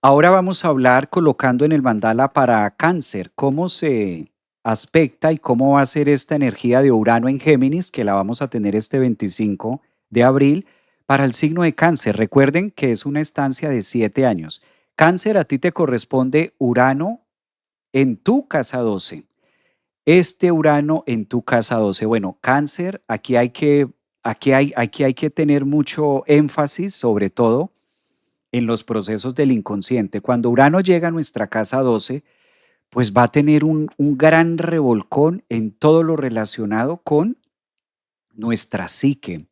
Ahora vamos a hablar colocando en el mandala para Cáncer, cómo se aspecta y cómo va a ser esta energía de Urano en Géminis, que la vamos a tener este 25 de abril, para el signo de Cáncer. Recuerden que es una estancia de 7 años. Cáncer, a ti te corresponde Urano en tu casa 12. Este Urano en tu casa 12. Bueno, Cáncer, aquí hay que tener mucho énfasis, sobre todo en los procesos del inconsciente. Cuando Urano llega a nuestra casa 12, pues va a tener un gran revolcón en todo lo relacionado con nuestra psique.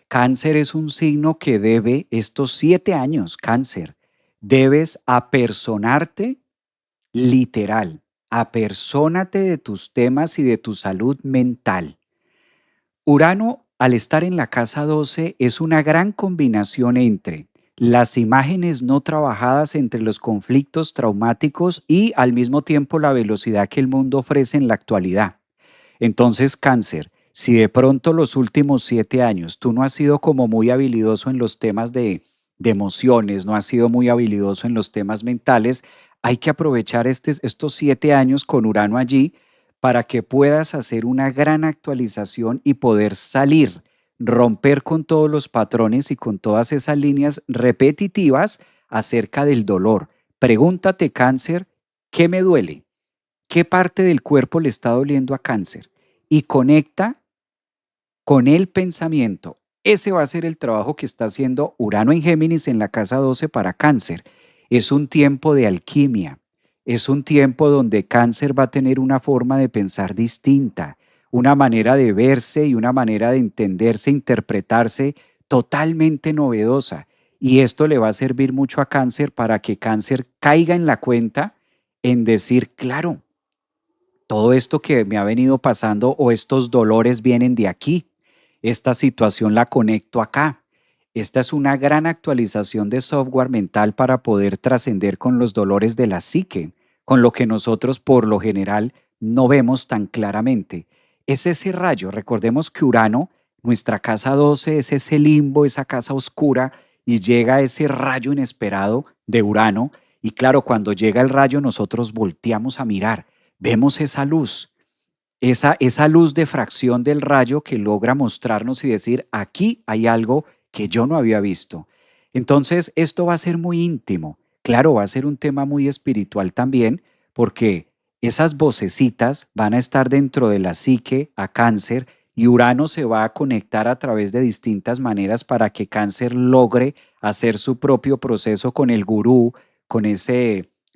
Cáncer es un signo que debe, estos 7 años, Cáncer, debes apersonarte literal, apersónate de tus temas y de tu salud mental. Urano, al estar en la casa 12, es una gran combinación entre las imágenes no trabajadas entre los conflictos traumáticos y al mismo tiempo la velocidad que el mundo ofrece en la actualidad. Entonces, Cáncer, si de pronto los últimos 7 años tú no has sido como muy habilidoso en los temas de emociones, no has sido muy habilidoso en los temas mentales, hay que aprovechar estos 7 años con Urano allí para que puedas hacer una gran actualización y poder salir, romper con todos los patrones y con todas esas líneas repetitivas acerca del dolor. Pregúntate, Cáncer, ¿qué me duele? ¿Qué parte del cuerpo le está doliendo a Cáncer? Y conecta con el pensamiento. Ese va a ser el trabajo que está haciendo Urano en Géminis en la casa 12 para Cáncer. Es un tiempo de alquimia. Es un tiempo donde Cáncer va a tener una forma de pensar distinta, una manera de verse y una manera de entenderse, interpretarse totalmente novedosa. Y esto le va a servir mucho a Cáncer para que Cáncer caiga en la cuenta en decir, claro, todo esto que me ha venido pasando o estos dolores vienen de aquí. Esta situación la conecto acá. Esta es una gran actualización de software mental para poder trascender con los dolores de la psique, con lo que nosotros por lo general no vemos tan claramente. Es ese rayo. Recordemos que Urano, nuestra casa 12, es ese limbo, esa casa oscura, y llega ese rayo inesperado de Urano. Y claro, cuando llega el rayo, nosotros volteamos a mirar, vemos esa luz, esa luz de fracción del rayo que logra mostrarnos y decir, aquí hay algo que yo no había visto. Entonces, esto va a ser muy íntimo. Claro, va a ser un tema muy espiritual también, porque esas vocecitas van a estar dentro de la psique a Cáncer y Urano se va a conectar a través de distintas maneras para que Cáncer logre hacer su propio proceso con el gurú, con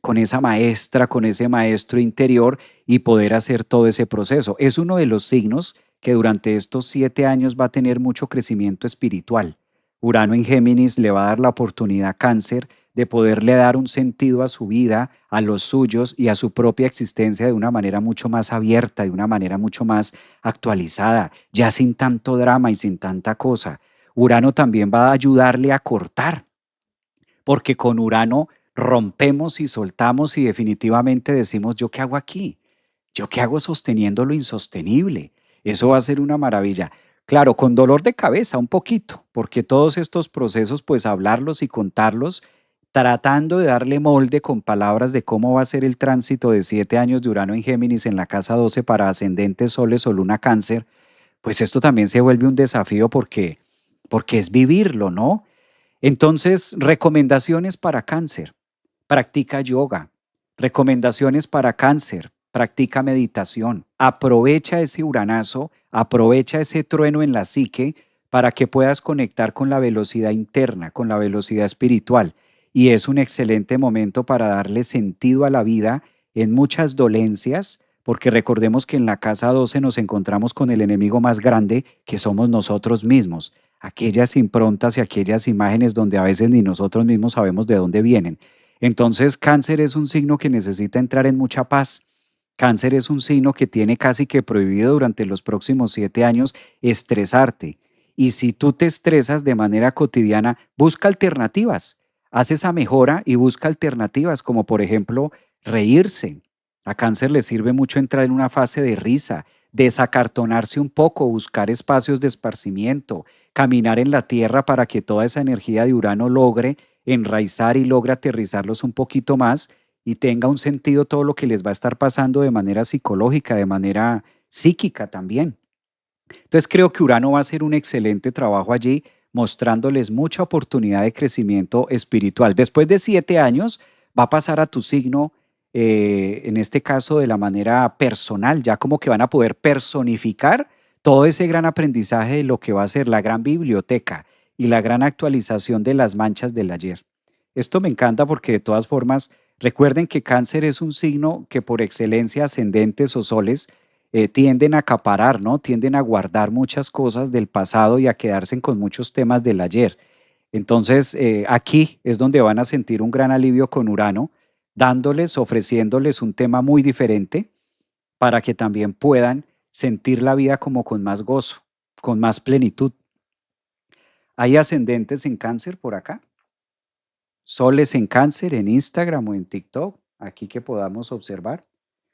con esa maestra, con ese maestro interior y poder hacer todo ese proceso. Es uno de los signos que durante estos 7 años va a tener mucho crecimiento espiritual. Urano en Géminis le va a dar la oportunidad a Cáncer de poderle dar un sentido a su vida, a los suyos y a su propia existencia de una manera mucho más abierta, de una manera mucho más actualizada, ya sin tanto drama y sin tanta cosa. Urano también va a ayudarle a cortar, porque con Urano rompemos y soltamos y definitivamente decimos, ¿yo qué hago aquí? ¿Yo qué hago sosteniendo lo insostenible? Eso va a ser una maravilla. Claro, con dolor de cabeza un poquito, porque todos estos procesos, pues hablarlos y contarlos, tratando de darle molde con palabras de cómo va a ser el tránsito de 7 años de Urano en Géminis en la casa 12 para ascendentes, soles o luna cáncer, pues esto también se vuelve un desafío porque es vivirlo, ¿no? Entonces, recomendaciones para Cáncer. Practica yoga. Recomendaciones para Cáncer. Practica meditación. Aprovecha ese uranazo, aprovecha ese trueno en la psique para que puedas conectar con la velocidad interna, con la velocidad espiritual. Y es un excelente momento para darle sentido a la vida en muchas dolencias, porque recordemos que en la casa 12 nos encontramos con el enemigo más grande que somos nosotros mismos, aquellas improntas y aquellas imágenes donde a veces ni nosotros mismos sabemos de dónde vienen. Entonces, Cáncer es un signo que necesita entrar en mucha paz. Cáncer es un signo que tiene casi que prohibido durante los próximos 7 años estresarte. Y si tú te estresas de manera cotidiana, busca alternativas. Haz esa mejora y busca alternativas, como por ejemplo reírse. A Cáncer le sirve mucho entrar en una fase de risa, desacartonarse un poco, buscar espacios de esparcimiento, caminar en la tierra para que toda esa energía de Urano logre enraizar y logra aterrizarlos un poquito más y tenga un sentido todo lo que les va a estar pasando de manera psicológica, de manera psíquica también. Entonces creo que Urano va a hacer un excelente trabajo allí, mostrándoles mucha oportunidad de crecimiento espiritual. Después de 7 años va a pasar a tu signo, en este caso de la manera personal, ya como que van a poder personificar todo ese gran aprendizaje de lo que va a ser la gran biblioteca y la gran actualización de las manchas del ayer. Esto me encanta porque de todas formas, recuerden que cáncer es un signo que por excelencia ascendentes o soles tienden a acaparar, ¿no? Tienden a guardar muchas cosas del pasado y a quedarse con muchos temas del ayer. Entonces, aquí es donde van a sentir un gran alivio con Urano, dándoles, ofreciéndoles un tema muy diferente para que también puedan sentir la vida como con más gozo, con más plenitud. ¿Hay ascendentes en cáncer por acá? Soles en cáncer en Instagram o en TikTok, aquí que podamos observar.